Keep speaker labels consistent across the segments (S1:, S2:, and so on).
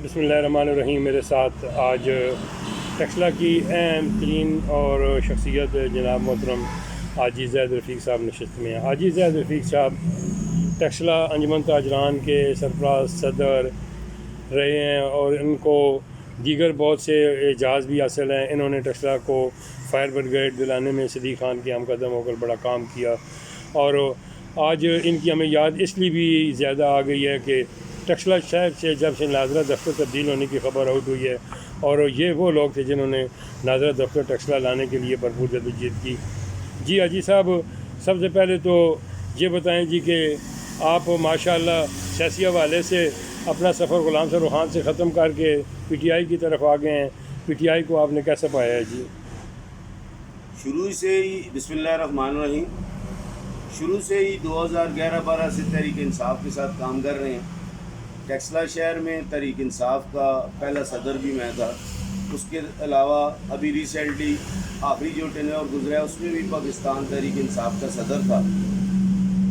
S1: بسم اللہ الرحمن الرحیم. میرے ساتھ آج ٹیکسلا کی اہم ترین اور شخصیت جناب محترم حاجی زید رفیق صاحب نشست میں ہیں. حاجی زید رفیق صاحب ٹیکسلا انجمن تاجران کے سربراہ صدر رہے ہیں اور ان کو دیگر بہت سے اعزاز بھی حاصل ہیں. انہوں نے ٹیکسلا کو فائر بریگیڈ دلانے میں صدیق خان کے ہم قدم ہو کر بڑا کام کیا، اور آج ان کی ہمیں یاد اس لیے بھی زیادہ آ گئی ہے کہ ٹیکسلا شہر سے جب سے ناظرہ دفتر تبدیل ہونے کی خبر آؤٹ ہوئی ہے، اور یہ وہ لوگ تھے جنہوں نے ناظرہ دفتر ٹیکسلا لانے کے لیے بھرپور جدوجہد کی. جی حاجی صاحب، سب سے پہلے تو یہ بتائیں جی کہ آپ ماشاءاللہ سیاسی حوالے سے اپنا سفر غلام سرور خان سے ختم کر کے پی ٹی آئی کی طرف آ گئے ہیں. پی ٹی آئی کو آپ نے کیسے پایا ہے؟ جی
S2: شروع سے ہی بسم اللہ الرحمن الرحیم شروع سے ہی 2011-12 سے تحریک انصاف کے ساتھ کام کر رہے ہیں. ٹیکسلا شہر میں تحریک انصاف کا پہلا صدر بھی میں تھا. اس کے علاوہ ابھی ریسنٹلی آخری جو ٹینیور گزرا ہے اس میں بھی پاکستان تحریک انصاف کا صدر تھا.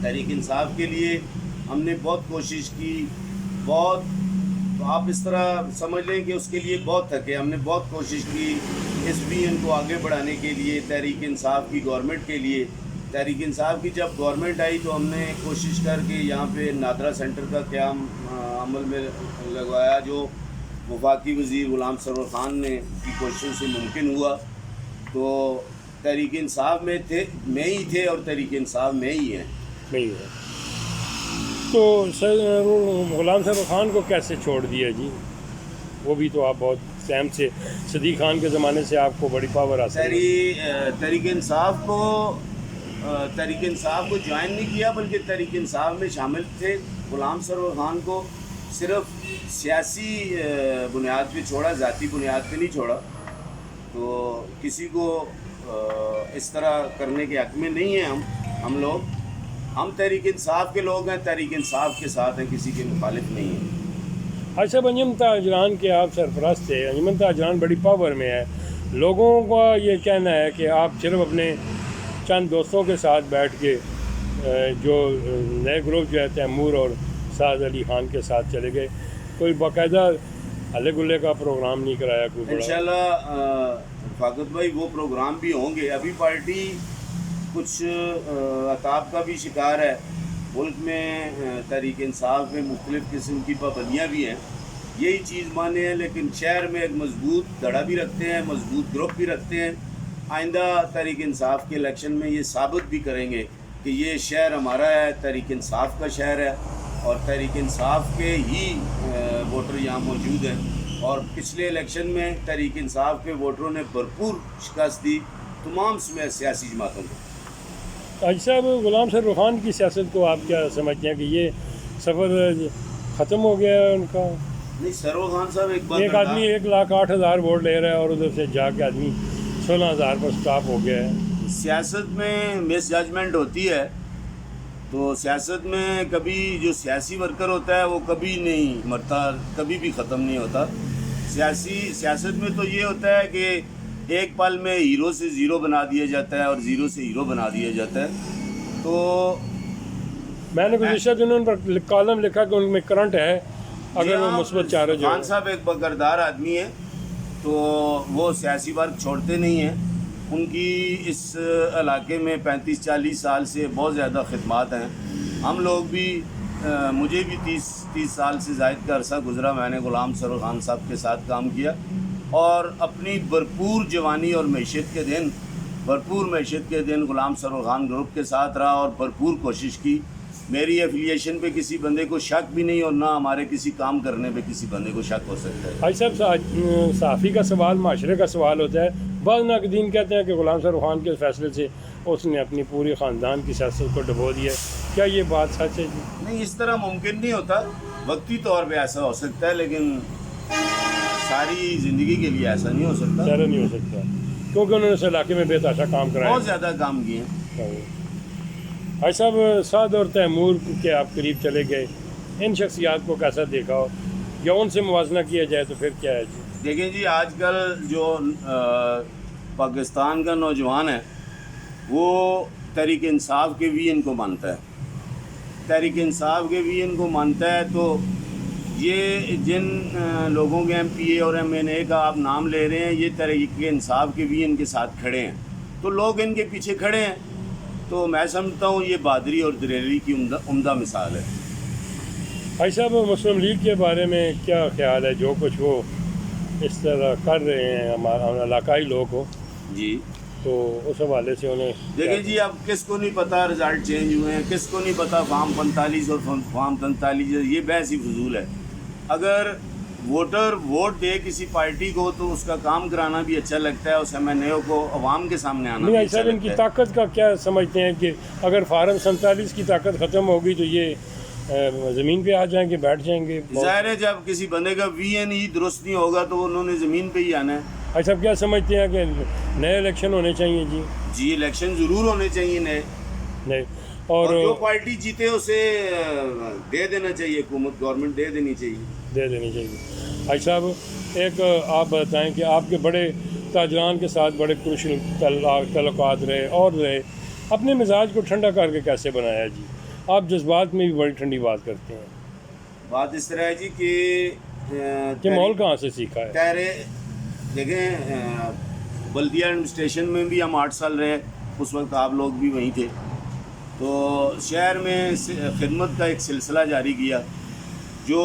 S2: تحریک انصاف کے لیے ہم نے بہت کوشش کی، بہت آپ اس طرح سمجھ لیں کہ اس کے لیے بہت تھکے. ہم نے بہت کوشش کی اس وی کو آگے بڑھانے کے لیے، تحریک انصاف کی گورنمنٹ کے لیے. تحریک انصاف کی جب گورنمنٹ آئی تو ہم نے کوشش کر کے یہاں پہ نادرہ سینٹر کا قیام عمل میں لگوایا، جو وفاقی وزیر غلام سرور خان نے کی کوششوں سے ممکن ہوا. تو تحریک انصاف میں ہی تھے اور تحریک انصاف میں ہی ہیں.
S1: نہیں ہے تو غلام سرور خان کو کیسے چھوڑ دیا جی؟ وہ بھی تو آپ بہت ٹائم سے صدیق خان کے زمانے سے آپ کو بڑی پاور حاصل ہے.
S2: تحریک انصاف کو جوائن نہیں کیا، بلکہ تحریک انصاف میں شامل تھے. غلام سرور خان کو صرف سیاسی بنیاد پہ چھوڑا، ذاتی بنیاد پہ نہیں چھوڑا. تو کسی کو اس طرح کرنے کے حق میں نہیں ہیں ہم لوگ. ہم تحریک انصاف کے لوگ ہیں، تحریک انصاف کے ساتھ ہیں، کسی کے مخالف نہیں ہیں.
S1: حاجی صاحب، انجمن تاجران کے آپ سرپرست تھے. انجمن تاجران بڑی پاور میں ہے. لوگوں کا یہ کہنا ہے کہ آپ صرف اپنے چند دوستوں کے ساتھ بیٹھ کے جو نئے گروپ جو ہے تیمور اور سعد علی خان کے ساتھ چلے گئے، کوئی باقاعدہ ہلے گلے کا پروگرام نہیں کرایا کوئی بڑا؟
S2: انشاءاللہ فاقت بھائی وہ پروگرام بھی ہوں گے. ابھی پارٹی کچھ عطاب کا بھی شکار ہے. ملک میں تحریک انصاف میں مختلف قسم کی پابندیاں بھی ہیں، یہی چیز مانے ہیں، لیکن شہر میں ایک مضبوط دھڑا بھی رکھتے ہیں، مضبوط گروپ بھی رکھتے ہیں. آئندہ تحریک انصاف کے الیکشن میں یہ ثابت بھی کریں گے کہ یہ شہر ہمارا ہے، تحریک انصاف کا شہر ہے، اور تحریک انصاف کے ہی ووٹر یہاں موجود ہیں. اور پچھلے الیکشن میں تحریک انصاف کے ووٹروں نے بھرپور شکست دی تمام سیاسی جماعتوں کو.
S1: حاجی صاحب، غلام سرور خان کی سیاست کو آپ کیا سمجھتے ہیں کہ یہ سفر ختم ہو گیا ہے ان کا؟
S2: نہیں، سرور خان صاحب
S1: ایک آدمی 1,08,000 ووٹ لے رہا ہے اور ادھر سے جا کے آدمی 16,000 پر سٹاپ ہو گیا ہے.
S2: سیاست میں مس ججمنٹ ہوتی ہے. تو سیاست میں کبھی جو سیاسی ورکر ہوتا ہے وہ کبھی نہیں مرتا، کبھی بھی ختم نہیں ہوتا. سیاست میں تو یہ ہوتا ہے کہ ایک پل میں ہیرو سے زیرو بنا دیا جاتا ہے اور زیرو سے ہیرو بنا دیا جاتا ہے. تو
S1: میں نے گزشتہ دنوں ان پر کالم لکھا کہ ان میں کرنٹ ہے اگر وہ مثبت چارج ہو.
S2: خان صاحب ایک بکردار آدمی ہیں، تو وہ سیاسی ورک چھوڑتے نہیں ہیں. ان کی اس علاقے میں 35-40 سال سے بہت زیادہ خدمات ہیں. ہم لوگ بھی مجھے بھی 30 سال سے زائد کا عرصہ گزرا. میں نے غلام سرور خان صاحب کے ساتھ کام کیا اور اپنی بھرپور جوانی اور معیشت کے دن غلام سرور خان گروپ کے ساتھ رہا اور بھرپور کوشش کی. میری ایفیلیشن پہ کسی بندے کو شک بھی نہیں، اور نہ ہمارے کسی کام کرنے پہ کسی بندے کو شک ہو سکتا ہے.
S1: حاجی صاحب، صحافی کا سوال معاشرے کا سوال ہوتا ہے. بعض ناقدین کہتے ہیں کہ غلام سرور خان کے فیصلے سے اس نے اپنی پوری خاندان کی سیاست کو ڈبو دیا. کیا یہ بات سچ ہے جی؟
S2: نہیں، اس طرح ممکن نہیں ہوتا. وقتی طور پہ ایسا ہو سکتا ہے، لیکن ساری زندگی کے لیے ایسا نہیں ہو سکتا.
S1: ظاہر نہیں ہو سکتا کیونکہ انہوں نے اس علاقے میں بے تحاشا کام کرایا.
S2: بہت زیادہ کام کیے ہیں.
S1: حاجی صاحب، سعد اور تیمور کے آپ قریب چلے گئے، ان شخصیات کو کیسا دیکھا ہو یا ان سے موازنہ کیا جائے تو پھر کیا ہے جی؟
S2: دیکھیں جی، آج کل جو پاکستان کا نوجوان ہے وہ تحریک انصاف کے وی کو مانتا ہے. تحریک انصاف کے وی کو مانتا ہے تو یہ جن لوگوں کے ایم پی اے اور ایم این اے کا آپ نام لے رہے ہیں یہ تحریک انصاف کے بھی ان کے ساتھ کھڑے ہیں، تو لوگ ان کے پیچھے کھڑے ہیں، تو میں سمجھتا ہوں یہ بہادری اور دلیری کی عمدہ مثال ہے۔
S1: بھائی صاحب مسلم لیگ کے بارے میں کیا خیال ہے؟ جو کچھ وہ اس طرح کر رہے ہیں ہمارا علاقائی لوگ ہو،
S2: جی
S1: تو اس حوالے سے انہیں
S2: دیکھیں جی، اب کس کو نہیں پتہ رزلٹ چینج ہوئے ہیں، کس کو نہیں پتہ فارم 45 اور فارم 43، یہ بحث ہی فضول ہے۔ اگر ووٹر ووٹ دے کسی پارٹی کو تو اس کا کام کرانا بھی اچھا لگتا ہے، اس ایم این اے کو عوام کے سامنے آنا بھی
S1: نہیں
S2: اچھا
S1: صاحب ان کی
S2: لگتا ہے۔
S1: طاقت کا کیا سمجھتے ہیں کہ اگر فارم 47 کی طاقت ختم ہوگی تو یہ زمین پہ آ جائیں گے، بیٹھ جائیں گے؟
S2: ظاہر ہے جب کسی بندے کا وی این ای درست نہیں ہوگا تو انہوں نے زمین پہ ہی آنا ہے۔
S1: بھائی صاحب کیا سمجھتے ہیں کہ نئے الیکشن ہونے چاہیے؟
S2: جی الیکشن ضرور ہونے چاہیے نئے،
S1: نہیں
S2: اور
S1: اور
S2: جو پارٹی جیتے اسے دے دینا چاہیے، حکومت گورنمنٹ دے دینی چاہیے۔
S1: دے دینی چاہیے۔ بھائی صاحب ایک آپ بتائیں کہ آپ کے بڑے تاجران کے ساتھ بڑے کروشل تعلقات رہے اور رہے، اپنے مزاج کو ٹھنڈا کر کے کیسے بنایا جی؟ آپ جذبات میں بھی بڑی ٹھنڈی بات کرتے ہیں،
S2: بات اس طرح ہے جی
S1: کہ ماحول کہاں سے سیکھا ہے؟
S2: دیکھیں بلدیہ ایڈمنسٹریشن میں بھی ہم 8 سال رہے، اس وقت آپ لوگ بھی وہیں تھے، تو شہر میں خدمت کا ایک سلسلہ جاری کیا جو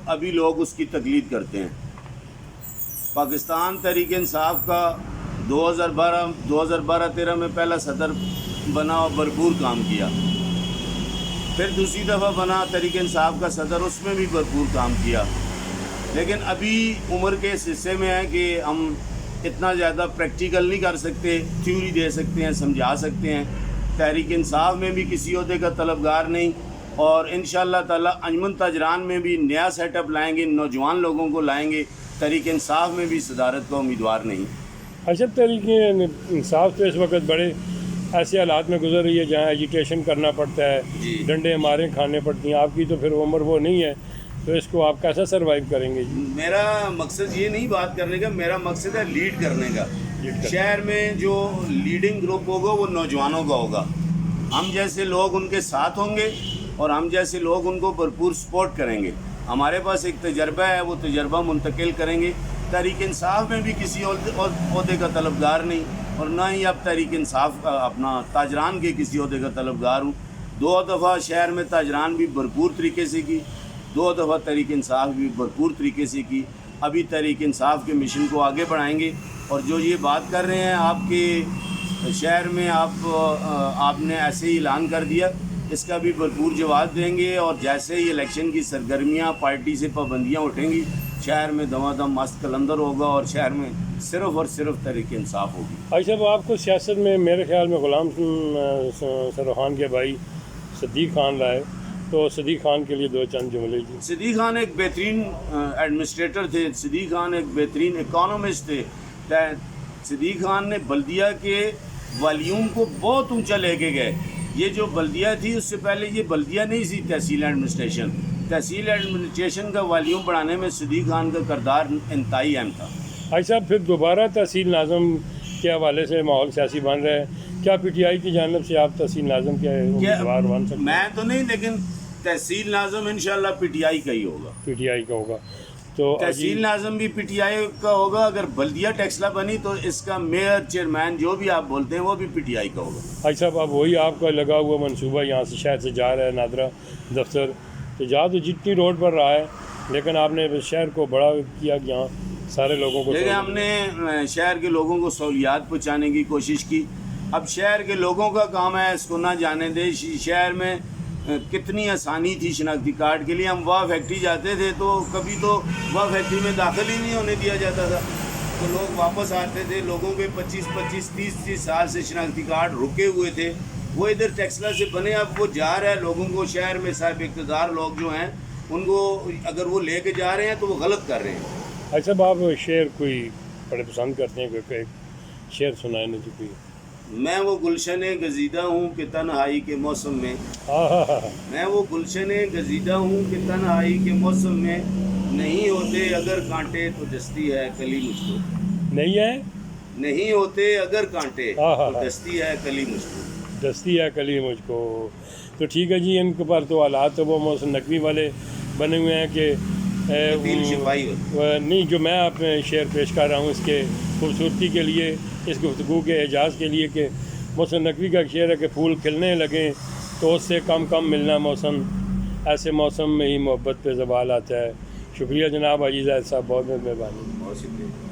S2: ابھی لوگ اس کی تقلید کرتے ہیں۔ پاکستان تحریک انصاف کا 2012-13 میں پہلا صدر بنا اور بھرپور کام کیا، پھر دوسری دفعہ بنا تحریک انصاف کا صدر، اس میں بھی بھرپور کام کیا، لیکن ابھی عمر کے اس حصے میں ہے کہ ہم اتنا زیادہ پریکٹیکل نہیں کر سکتے، تھیوری دے سکتے ہیں، سمجھا سکتے ہیں۔ تحریک انصاف میں بھی کسی عہدے کا طلبگار نہیں، اور انشاءاللہ تعالی انجمن تاجران میں بھی نیا سیٹ اپ لائیں گے، نوجوان لوگوں کو لائیں گے، تحریک انصاف میں بھی صدارت کا امیدوار نہیں۔
S1: اچھا تحریک انصاف تو اس وقت بڑے ایسے حالات میں گزر رہی ہے جہاں ایجیٹیشن کرنا پڑتا ہے،
S2: جی
S1: ڈنڈے ماریں کھانے پڑتی ہیں، آپ کی تو پھر عمر وہ نہیں ہے، تو اس کو آپ کیسا سروائیو کریں گے جی؟
S2: میرا مقصد یہ نہیں بات کرنے کا، میرا مقصد ہے لیڈ کرنے کا۔ شہر میں جو لیڈنگ گروپ ہوگا وہ نوجوانوں کا ہوگا، ہم جیسے لوگ ان کے ساتھ ہوں گے اور ہم جیسے لوگ ان کو بھرپور سپورٹ کریں گے۔ ہمارے پاس ایک تجربہ ہے، وہ تجربہ منتقل کریں گے۔ تحریک انصاف میں بھی کسی عہدے کا طلبگار نہیں، اور نہ ہی اب تحریک انصاف اپنا تاجران کے کسی عہدے کا طلبگار ہوں۔ 2 دفعہ شہر میں تاجران بھی بھرپور طریقے سے کی، 2 دفعہ تحریک انصاف بھی بھرپور طریقے سے کی۔ ابھی تحریک انصاف کے مشن کو آگے بڑھائیں گے، اور جو یہ بات کر رہے ہیں آپ کے شہر میں آپ نے ایسے ہی اعلان کر دیا، اس کا بھی بھرپور جواب دیں گے، اور جیسے ہی الیکشن کی سرگرمیاں پارٹی سے پابندیاں اٹھیں گی، شہر میں دم مست کلندر ہوگا، اور شہر میں صرف اور صرف تحریک انصاف ہوگی۔
S1: بھائی صاحب آپ کو سیاست میں میرے خیال میں غلام سرخان کے بھائی صدیق خان لائے، تو صدیق خان کے لیے 2 چند جملے جی۔
S2: صدیق خان ایک بہترین ایڈمنسٹریٹر تھے، صدیق خان ایک بہترین اکانومسٹ تھے۔ صدیق خان نے بلدیہ کے والیوم کو بہت اونچا لے کے گئے۔ یہ جو بلدیہ تھی اس سے پہلے یہ بلدیہ نہیں تھی، تحصیل ایڈمنسٹریشن۔ تحصیل ایڈمنسٹریشن کا والیوم بڑھانے میں صدیق خان کا کردار انتہائی اہم تھا۔
S1: بھائی صاحب پھر دوبارہ تحصیل ناظم کے حوالے سے ماحول سیاسی بن رہا ہے، کیا پی ٹی آئی کی جانب سے آپ تحصیل ناظم کے امیدوار بن سکتے ہیں؟
S2: میں تو نہیں، لیکن تحصیل ناظم انشاءاللہ پی ٹی آئی کا ہی ہوگا۔
S1: پی ٹی آئی کا ہوگا تو
S2: تحصیل ناظم بھی پی ٹی آئی کا ہوگا۔ اگر بلدیہ ٹیکسلہ بنی تو اس کا میئر، چیئرمین، جو بھی آپ بولتے ہیں، وہ بھی پی ٹی آئی کا ہوگا۔
S1: بھائی صاحب اب وہی آپ کا لگا ہوا منصوبہ یہاں سے شہر سے جا رہا ہے نادرہ دفتر، تو جا تو جتنی روڈ پر رہا ہے، لیکن آپ نے شہر کو بڑا کیا کہ یہاں سارے لوگوں کو،
S2: لیکن ہم نے شہر کے لوگوں کو سہولیات پہنچانے کی کوشش کی۔ اب شہر کے لوگوں کا کام ہے اس کو نہ جانے دے۔ شہر میں کتنی آسانی تھی شناختی کارڈ کے لیے، ہم واہ فیکٹری جاتے تھے تو کبھی تو واہ فیکٹری میں داخل ہی نہیں ہونے دیا جاتا تھا، تو لوگ واپس آتے تھے، لوگوں کے 25-25 30 سال سے شناختی کارڈ رکے ہوئے تھے، وہ ادھر ٹیکسلا سے بنے، اب وہ جا رہا ہے لوگوں کو، شہر میں صاحب اقتدار لوگ جو ہیں ان کو اگر وہ لے کے جا رہے ہیں تو وہ غلط کر رہے ہیں۔
S1: اچھا آپ شعر کوئی بڑے پسند کرتے ہیں، کوئی شعر سنائے مجھے کوئی؟
S2: میں وہ گلشن گزیدہ ہوں کہ تنہائی کے موسم میں، میں وہ گلشن گزیدہ ہوں کہ تنہائی کے موسم میں، نہیں ہوتے اگر کانٹے تو دستی ہے کلی مجھ کو،
S1: نہیں ہے،
S2: نہیں ہوتے اگر کانٹے تو دستی ہے کلی مجھ کو،
S1: دستی ہے کلی مجھ کو۔ تو ٹھیک ہے جی، ان کے پر تو حالات تو وہ موسم نقوی والے بنے ہوئے ہیں کہ
S2: دل شفائی ہوتی
S1: نہیں جو میں آپ میں شعر پیش کر رہا ہوں اس کے خوبصورتی کے لیے، اس گفتگو کے اعجاز کے لیے کہ محسن نقوی کا ایک شعر ہے کہ پھول کھلنے لگیں تو اس سے کم کم ملنا موسم، ایسے موسم میں ہی محبت پہ زوال آتا ہے۔ شکریہ جناب حاجی زاہد صاحب، بہت بہت مہربانی۔
S2: بہت شکریہ۔